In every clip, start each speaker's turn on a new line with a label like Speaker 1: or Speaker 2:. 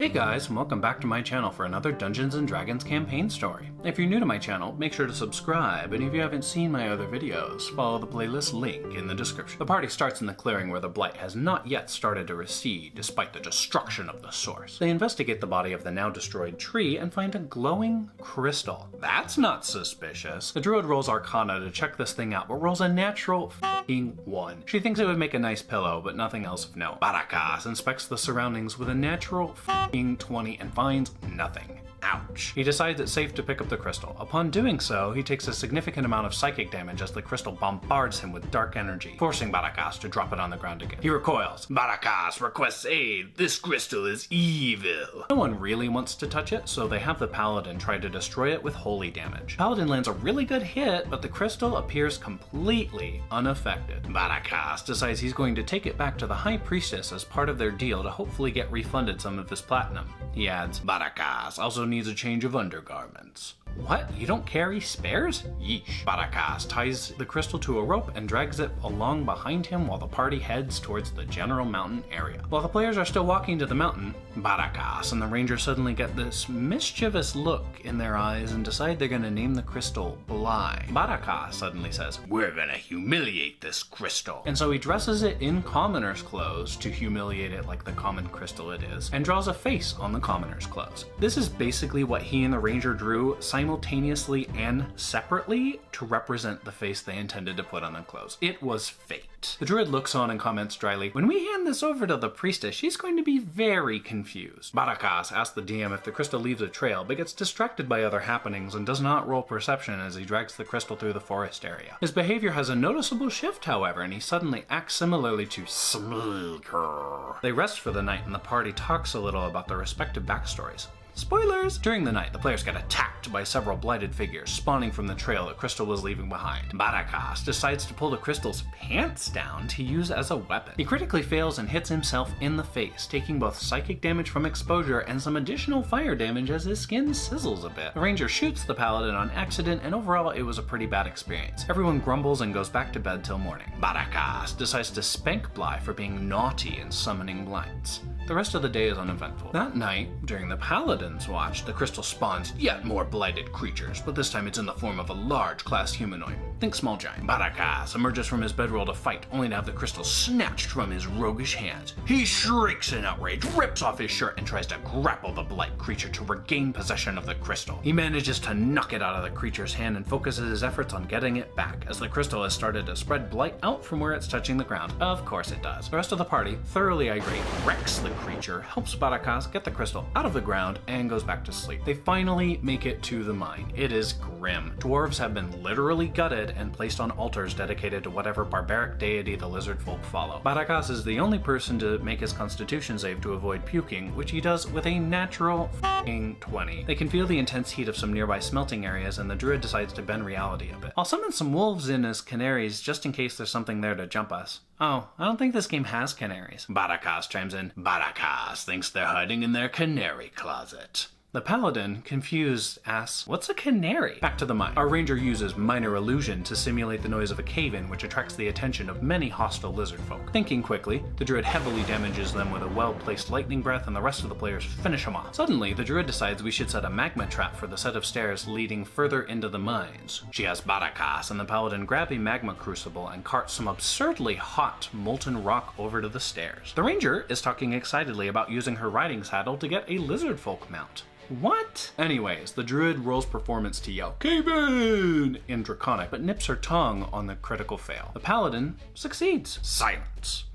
Speaker 1: Hey guys, and welcome back to my channel for another Dungeons & Dragons campaign story. If you're new to my channel, make sure to subscribe, and if you haven't seen my other videos, follow the playlist link in the description. The party starts in the clearing where the blight has not yet started to recede, despite the destruction of the source. They investigate the body of the now destroyed tree and find a glowing crystal. That's not suspicious. The druid rolls Arcana to check this thing out, but rolls a natural f***ing 1. She thinks it would make a nice pillow, but nothing else of note. Barakas inspects the surroundings with a natural 20 and finds nothing. Ouch. He decides it's safe to pick up the crystal. Upon doing so, he takes a significant amount of psychic damage as the crystal bombards him with dark energy, forcing Barakas to drop it on the ground again. He recoils. Barakas requests aid. This crystal is evil. No one really wants to touch it, so they have the paladin try to destroy it with holy damage. Paladin lands a really good hit, but the crystal appears completely unaffected. Barakas decides he's going to take it back to the high priestess as part of their deal to hopefully get refunded some of his platinum. He adds, Barakas also needs a change of undergarments. What? You don't carry spares? Yeesh. Barakas ties the crystal to a rope and drags it along behind him while the party heads towards the general mountain area. While the players are still walking to the mountain, Barakas and the ranger suddenly get this mischievous look in their eyes and decide they're gonna name the crystal Blight. Barakas suddenly says, "We're gonna humiliate this crystal." And so he dresses it in commoner's clothes to humiliate it like the common crystal it is, and draws a face on the commoner's clothes. This is basically what he and the ranger drew simultaneously and separately to represent the face they intended to put on the clothes. It was fate. The druid looks on and comments dryly, "When we hand this over to the priestess, she's going to be very confused." Barakas asks the DM if the crystal leaves a trail, but gets distracted by other happenings and does not roll perception as he drags the crystal through the forest area. His behavior has a noticeable shift, however, and he suddenly acts similarly to Smeeker. They rest for the night and the party talks a little about their respective backstories. Spoilers! During the night, the players get attacked by several blighted figures spawning from the trail that Crystal was leaving behind. Barakas decides to pull the Crystal's pants down to use as a weapon. He critically fails and hits himself in the face, taking both psychic damage from exposure and some additional fire damage as his skin sizzles a bit. The ranger shoots the paladin on accident, and overall it was a pretty bad experience. Everyone grumbles and goes back to bed till morning. Barakas decides to spank Bly for being naughty and summoning blights. The rest of the day is uneventful. That night, during the paladin's watch, the crystal spawns yet more blighted creatures, but this time it's in the form of a large class humanoid. Think small giant. Barakas emerges from his bedroll to fight, only to have the crystal snatched from his roguish hands. He shrieks in outrage, rips off his shirt, and tries to grapple the blight creature to regain possession of the crystal. He manages to knock it out of the creature's hand and focuses his efforts on getting it back, as the crystal has started to spread blight out from where it's touching the ground. Of course it does. The rest of the party, thoroughly irate, wrecks the creature, helps Barakas get the crystal out of the ground, and goes back to sleep. They finally make it to the mine. It is grim. Dwarves have been literally gutted and placed on altars dedicated to whatever barbaric deity the lizardfolk follow. Barakas is the only person to make his constitution save to avoid puking, which he does with a natural f***ing 20. They can feel the intense heat of some nearby smelting areas, and the druid decides to bend reality a bit. I'll summon some wolves in as canaries just in case there's something there to jump us. Oh, I don't think this game has canaries. Barakas chimes in. Barakas thinks they're hiding in their canary closet. The paladin, confused, asks, "What's a canary?" Back to the mine. Our ranger uses minor illusion to simulate the noise of a cave-in, which attracts the attention of many hostile lizard folk. Thinking quickly, the druid heavily damages them with a well-placed lightning breath, and the rest of the players finish him off. Suddenly, the druid decides we should set a magma trap for the set of stairs leading further into the mines. She has Barakas and the paladin grab a magma crucible and cart some absurdly hot molten rock over to the stairs. The ranger is talking excitedly about using her riding saddle to get a lizardfolk mount. What? Anyways, the druid rolls performance to yell, "Cave in Draconic, but nips her tongue on the critical fail. The paladin succeeds. Silence.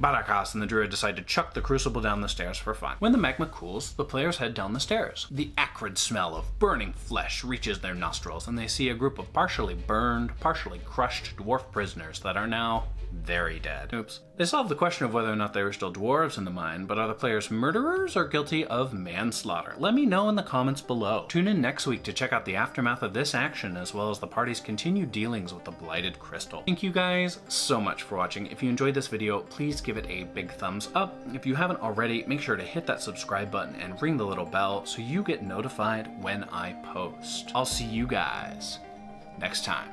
Speaker 1: Barakas and the druid decide to chuck the crucible down the stairs for fun. When the magma cools, the players head down the stairs. The acrid smell of burning flesh reaches their nostrils, and they see a group of partially burned, partially crushed dwarf prisoners that are now very dead. Oops. They solve the question of whether or not they were still dwarves in the mine, but are the players murderers or guilty of manslaughter? Let me know in the comments below. Tune in next week to check out the aftermath of this action, as well as the party's continued dealings with the blighted crystal. Thank you guys so much for watching. If you enjoyed this video, please give it a big thumbs up. If you haven't already, make sure to hit that subscribe button and ring the little bell so you get notified when I post. I'll see you guys next time.